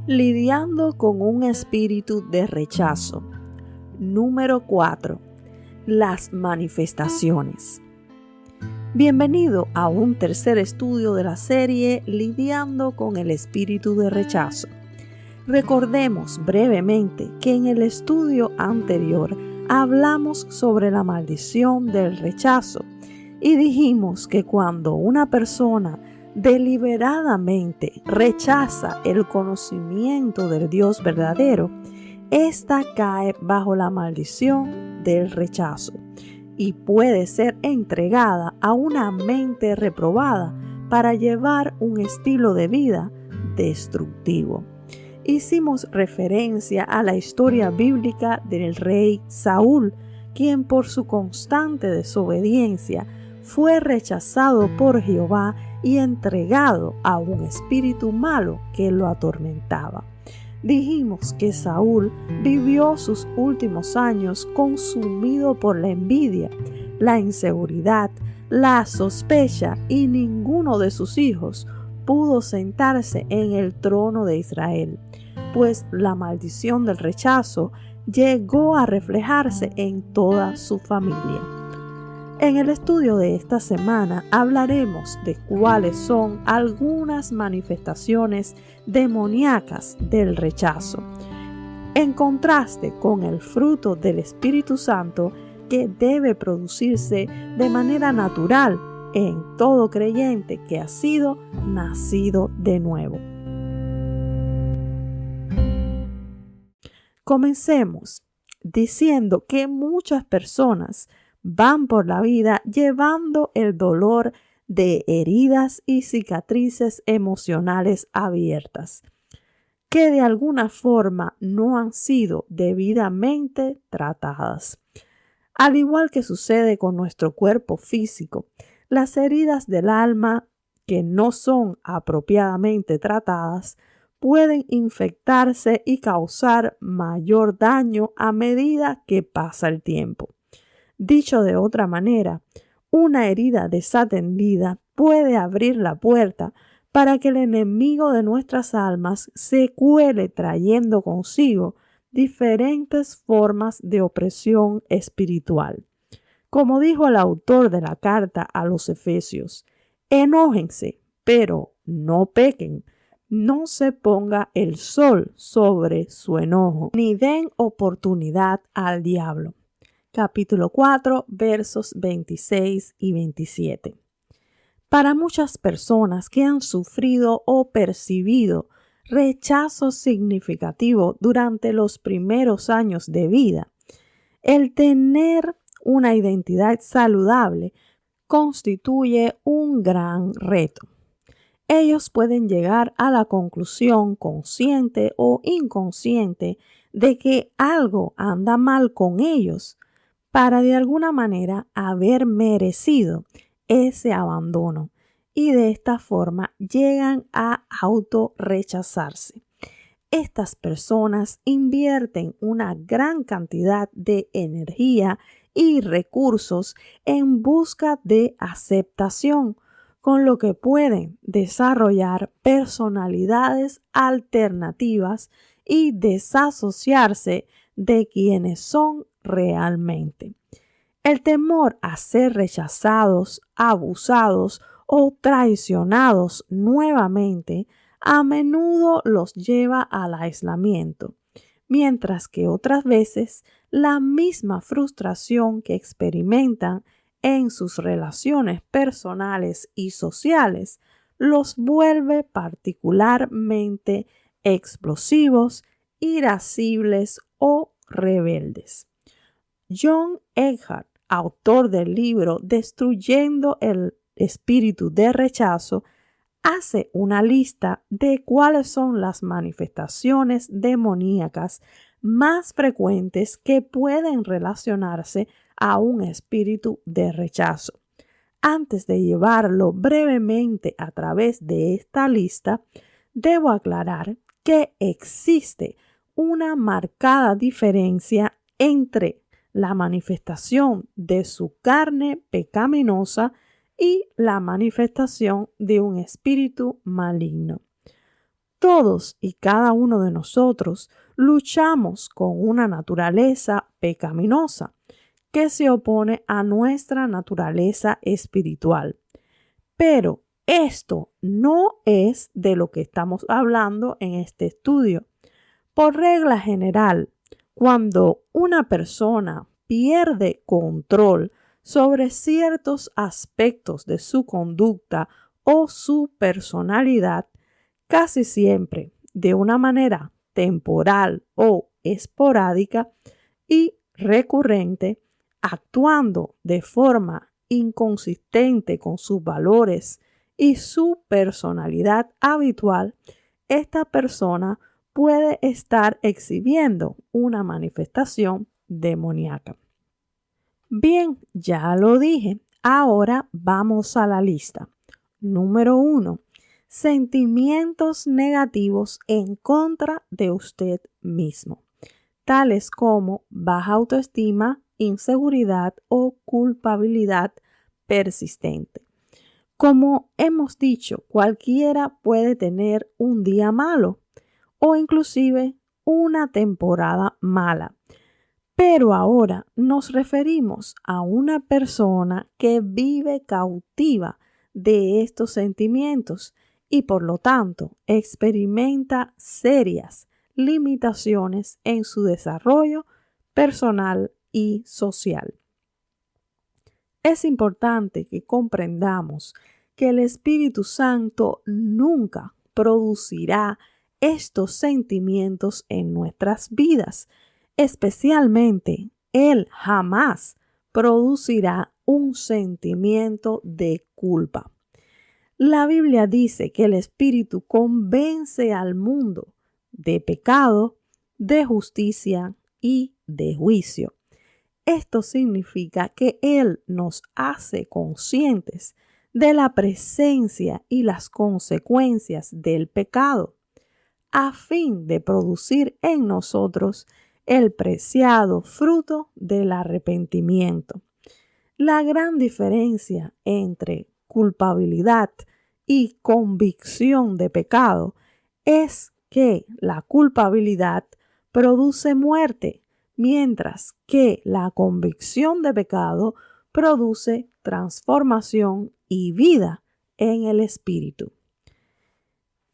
Lidiando con un espíritu de rechazo. Número 4. Las manifestaciones. Bienvenido a un tercer estudio de la serie Lidiando con el espíritu de rechazo. Recordemos brevemente que en el estudio anterior hablamos sobre la maldición del rechazo y dijimos que cuando una persona deliberadamente rechaza el conocimiento del Dios verdadero, ésta cae bajo la maldición del rechazo y puede ser entregada a una mente reprobada para llevar un estilo de vida destructivo. Hicimos referencia a la historia bíblica del rey Saúl, quien por su constante desobediencia fue rechazado por Jehová y entregado a un espíritu malo que lo atormentaba. Dijimos que Saúl vivió sus últimos años consumido por la envidia, la inseguridad, la sospecha y ninguno de sus hijos pudo sentarse en el trono de Israel, pues la maldición del rechazo llegó a reflejarse en toda su familia. En el estudio de esta semana hablaremos de cuáles son algunas manifestaciones demoníacas del rechazo, en contraste con el fruto del Espíritu Santo que debe producirse de manera natural en todo creyente que ha sido nacido de nuevo. Comencemos diciendo que muchas personas van por la vida llevando el dolor de heridas y cicatrices emocionales abiertas, que de alguna forma no han sido debidamente tratadas. Al igual que sucede con nuestro cuerpo físico, las heridas del alma que no son apropiadamente tratadas pueden infectarse y causar mayor daño a medida que pasa el tiempo. Dicho de otra manera, una herida desatendida puede abrir la puerta para que el enemigo de nuestras almas se cuele trayendo consigo diferentes formas de opresión espiritual. Como dijo el autor de la carta a los Efesios, enójense, pero no pequen. No se ponga el sol sobre su enojo, ni den oportunidad al diablo. Capítulo 4, versos 26 y 27. Para muchas personas que han sufrido o percibido rechazo significativo durante los primeros años de vida, el tener una identidad saludable constituye un gran reto. Ellos pueden llegar a la conclusión consciente o inconsciente de que algo anda mal con ellos para de alguna manera haber merecido ese abandono y de esta forma llegan a autorrechazarse. Estas personas invierten una gran cantidad de energía y recursos en busca de aceptación, con lo que pueden desarrollar personalidades alternativas y desasociarse de quienes son realmente. El temor a ser rechazados, abusados o traicionados nuevamente a menudo los lleva al aislamiento, mientras que otras veces la misma frustración que experimentan en sus relaciones personales y sociales los vuelve particularmente explosivos, irascibles o rebeldes. John Eckhardt, autor del libro Destruyendo el espíritu de rechazo, hace una lista de cuáles son las manifestaciones demoníacas más frecuentes que pueden relacionarse a un espíritu de rechazo. Antes de llevarlo brevemente a través de esta lista, debo aclarar que existe una marcada diferencia entre la manifestación de su carne pecaminosa y la manifestación de un espíritu maligno. Todos y cada uno de nosotros luchamos con una naturaleza pecaminosa que se opone a nuestra naturaleza espiritual. Pero esto no es de lo que estamos hablando en este estudio. Por regla general, cuando una persona pierde control sobre ciertos aspectos de su conducta o su personalidad, casi siempre de una manera temporal o esporádica y recurrente, actuando de forma inconsistente con sus valores y su personalidad habitual, esta persona puede estar exhibiendo una manifestación demoníaca. Bien, ya lo dije. Ahora vamos a la lista. Número 1. Sentimientos negativos en contra de usted mismo, tales como baja autoestima, inseguridad o culpabilidad persistente. Como hemos dicho, cualquiera puede tener un día malo o inclusive una temporada mala. Pero ahora nos referimos a una persona que vive cautiva de estos sentimientos y por lo tanto experimenta serias limitaciones en su desarrollo personal y social. Es importante que comprendamos que el Espíritu Santo nunca producirá estos sentimientos en nuestras vidas. Especialmente, Él jamás producirá un sentimiento de culpa. La Biblia dice que el Espíritu convence al mundo de pecado, de justicia y de juicio. Esto significa que Él nos hace conscientes de la presencia y las consecuencias del pecado, a fin de producir en nosotros el preciado fruto del arrepentimiento. La gran diferencia entre culpabilidad y convicción de pecado es que la culpabilidad produce muerte, mientras que la convicción de pecado produce transformación y vida en el espíritu.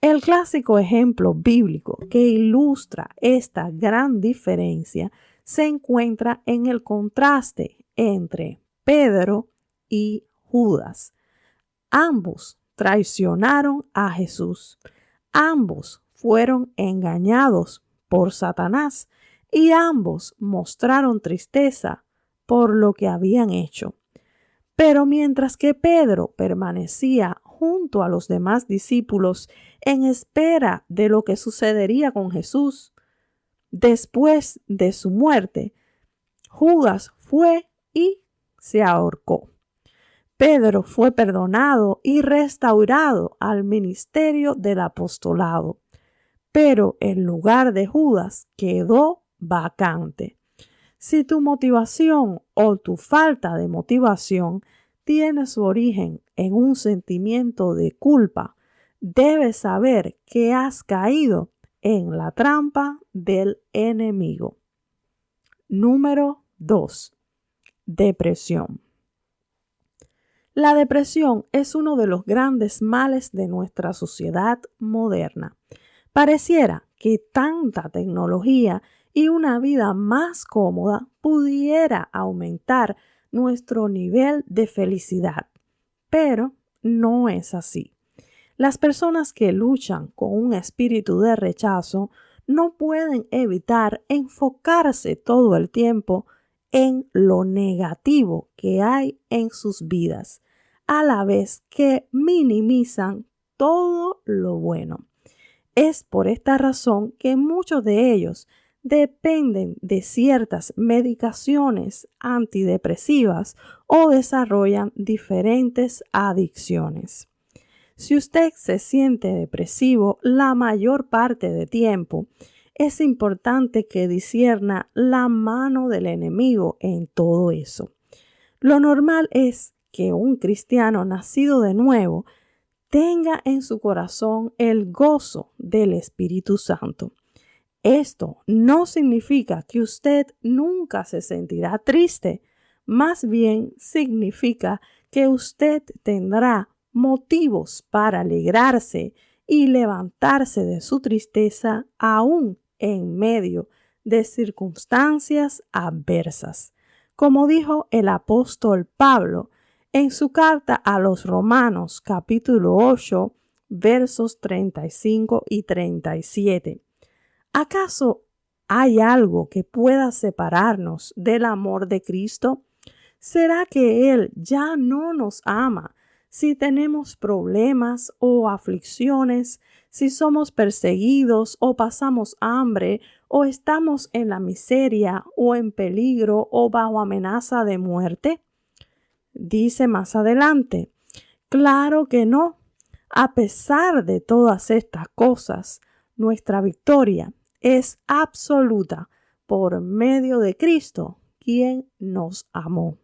El clásico ejemplo bíblico que ilustra esta gran diferencia se encuentra en el contraste entre Pedro y Judas. Ambos traicionaron a Jesús. Ambos fueron engañados por Satanás y ambos mostraron tristeza por lo que habían hecho. Pero mientras que Pedro permanecía junto a los demás discípulos en espera de lo que sucedería con Jesús después de su muerte, Judas fue y se ahorcó. Pedro fue perdonado y restaurado al ministerio del apostolado, pero el lugar de Judas quedó vacante. Si tu motivación o tu falta de motivación tiene su origen en un sentimiento de culpa, debes saber que has caído en la trampa del enemigo. Número 2. Depresión. La depresión es uno de los grandes males de nuestra sociedad moderna. Pareciera que tanta tecnología y una vida más cómoda pudiera aumentar nuestro nivel de felicidad, pero no es así. Las personas que luchan con un espíritu de rechazo no pueden evitar enfocarse todo el tiempo en lo negativo que hay en sus vidas, a la vez que minimizan todo lo bueno. Es por esta razón que muchos de ellos dependen de ciertas medicaciones antidepresivas o desarrollan diferentes adicciones. Si usted se siente depresivo la mayor parte del tiempo, es importante que discierna la mano del enemigo en todo eso. Lo normal es que un cristiano nacido de nuevo tenga en su corazón el gozo del Espíritu Santo. Esto no significa que usted nunca se sentirá triste, más bien significa que usted tendrá motivos para alegrarse y levantarse de su tristeza aún en medio de circunstancias adversas. Como dijo el apóstol Pablo en su carta a los Romanos, capítulo 8, versos 35 y 37. ¿Acaso hay algo que pueda separarnos del amor de Cristo? ¿Será que Él ya no nos ama si tenemos problemas o aflicciones, si somos perseguidos o pasamos hambre, o estamos en la miseria o en peligro o bajo amenaza de muerte? Dice más adelante, claro que no. A pesar de todas estas cosas, nuestra victoria es absoluta por medio de Cristo, quien nos amó.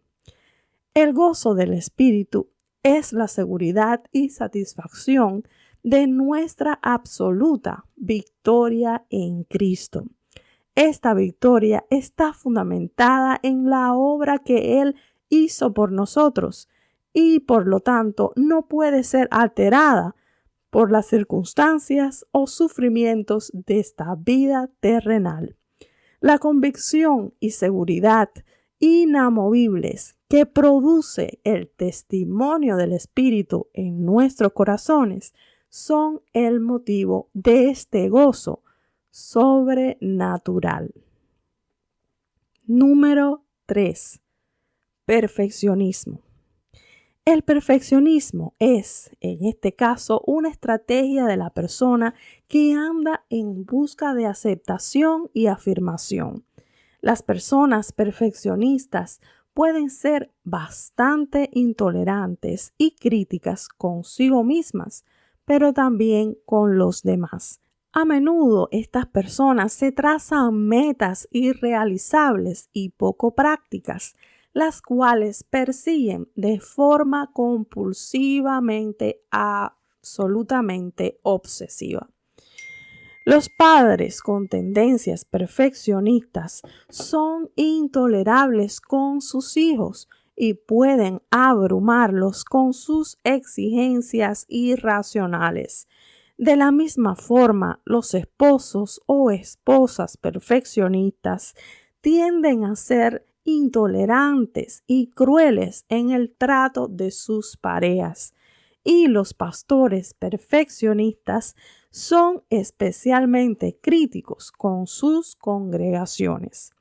El gozo del Espíritu es la seguridad y satisfacción de nuestra absoluta victoria en Cristo. Esta victoria está fundamentada en la obra que Él hizo por nosotros y por lo tanto no puede ser alterada por las circunstancias o sufrimientos de esta vida terrenal. La convicción y seguridad inamovibles que produce el testimonio del Espíritu en nuestros corazones son el motivo de este gozo sobrenatural. Número 3. Perfeccionismo. El perfeccionismo es, en este caso, una estrategia de la persona que anda en busca de aceptación y afirmación. Las personas perfeccionistas pueden ser bastante intolerantes y críticas consigo mismas, pero también con los demás. A menudo estas personas se trazan metas irrealizables y poco prácticas, las cuales persiguen de forma compulsivamente, absolutamente obsesiva. Los padres con tendencias perfeccionistas son intolerables con sus hijos y pueden abrumarlos con sus exigencias irracionales. De la misma forma, los esposos o esposas perfeccionistas tienden a ser intolerantes y crueles en el trato de sus parejas, y los pastores perfeccionistas son especialmente críticos con sus congregaciones.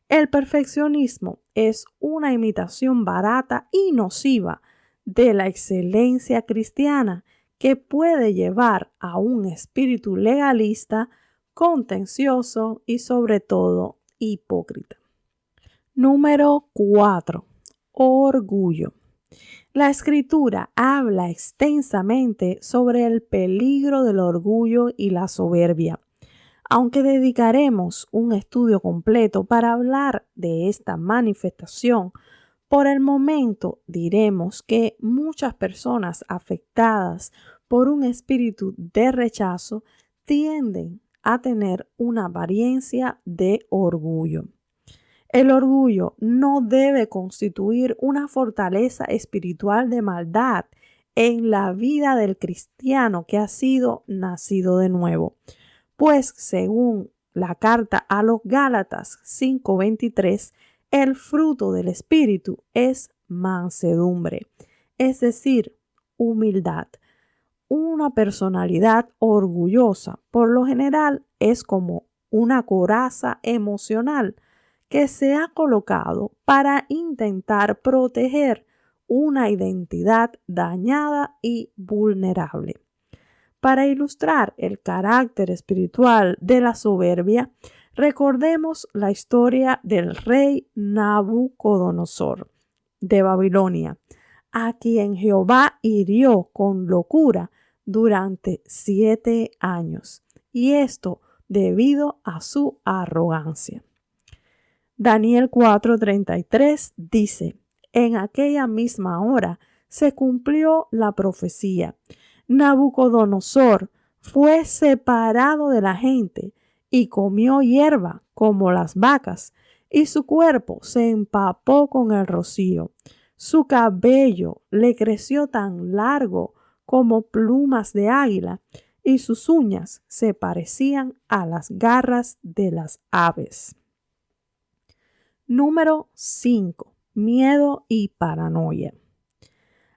El perfeccionismo es una imitación barata y nociva de la excelencia cristiana que puede llevar a un espíritu legalista, contencioso y sobre todo hipócrita. Número 4. Orgullo. La Escritura habla extensamente sobre el peligro del orgullo y la soberbia. Aunque dedicaremos un estudio completo para hablar de esta manifestación, por el momento diremos que muchas personas afectadas por un espíritu de rechazo tienden a tener una apariencia de orgullo. El orgullo no debe constituir una fortaleza espiritual de maldad en la vida del cristiano que ha sido nacido de nuevo, pues según la carta a los Gálatas 5:23, el fruto del Espíritu es mansedumbre, es decir, humildad. Una personalidad orgullosa, por lo general, es como una coraza emocional que se ha colocado para intentar proteger una identidad dañada y vulnerable. Para ilustrar el carácter espiritual de la soberbia, recordemos la historia del rey Nabucodonosor de Babilonia, a quien Jehová hirió con locura durante 7 años, y esto debido a su arrogancia. Daniel 4:33 dice: en aquella misma hora se cumplió la profecía. Nabucodonosor fue separado de la gente y comió hierba como las vacas, y su cuerpo se empapó con el rocío. Su cabello le creció tan largo como plumas de águila, y sus uñas se parecían a las garras de las aves. Número 5. Miedo y paranoia.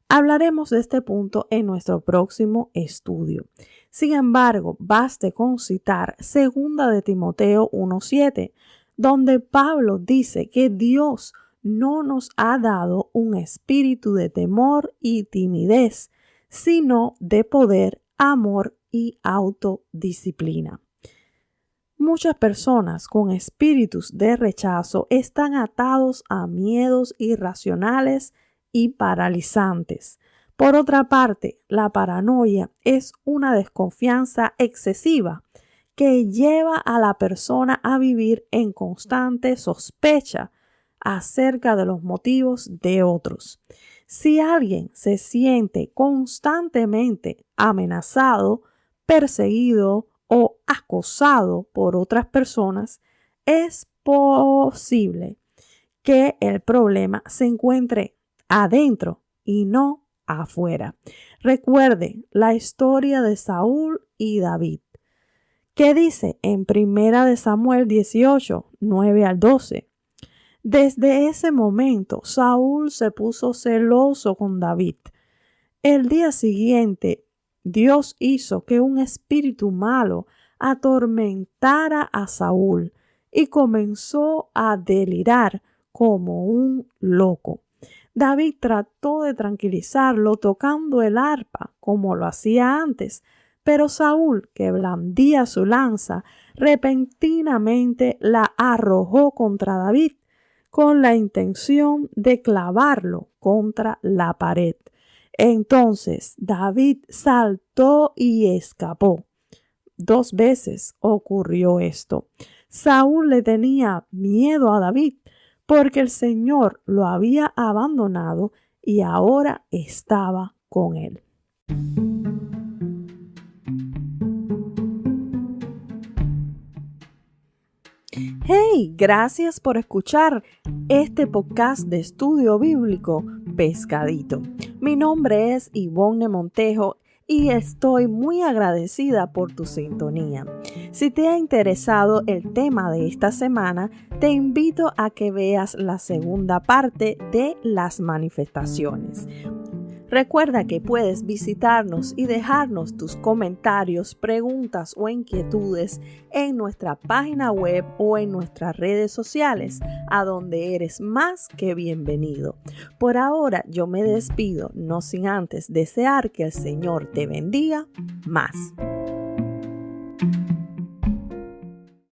Hablaremos de este punto en nuestro próximo estudio. Sin embargo, baste con citar 2 de Timoteo 1:7, donde Pablo dice que Dios no nos ha dado un espíritu de temor y timidez, sino de poder, amor y autodisciplina. Muchas personas con espíritus de rechazo están atados a miedos irracionales y paralizantes. Por otra parte, la paranoia es una desconfianza excesiva que lleva a la persona a vivir en constante sospecha acerca de los motivos de otros. Si alguien se siente constantemente amenazado, perseguido o acosado por otras personas, es posible que el problema se encuentre adentro y no afuera. Recuerde la historia de Saúl y David, que dice en 1 Samuel 18, 9 al 12. Desde ese momento, Saúl se puso celoso con David. El día siguiente, Dios hizo que un espíritu malo atormentara a Saúl y comenzó a delirar como un loco. David trató de tranquilizarlo tocando el arpa como lo hacía antes, pero Saúl, que blandía su lanza, repentinamente la arrojó contra David con la intención de clavarlo contra la pared. Entonces David saltó y escapó. 2 veces ocurrió esto. Saúl le tenía miedo a David porque el Señor lo había abandonado y ahora estaba con él. Hey, gracias por escuchar este podcast de estudio bíblico Pescadito. Mi nombre es Ivonne Montejo y estoy muy agradecida por tu sintonía. Si te ha interesado el tema de esta semana, te invito a que veas la segunda parte de las manifestaciones. Recuerda que puedes visitarnos y dejarnos tus comentarios, preguntas o inquietudes en nuestra página web o en nuestras redes sociales, a donde eres más que bienvenido. Por ahora yo me despido, no sin antes desear que el Señor te bendiga más.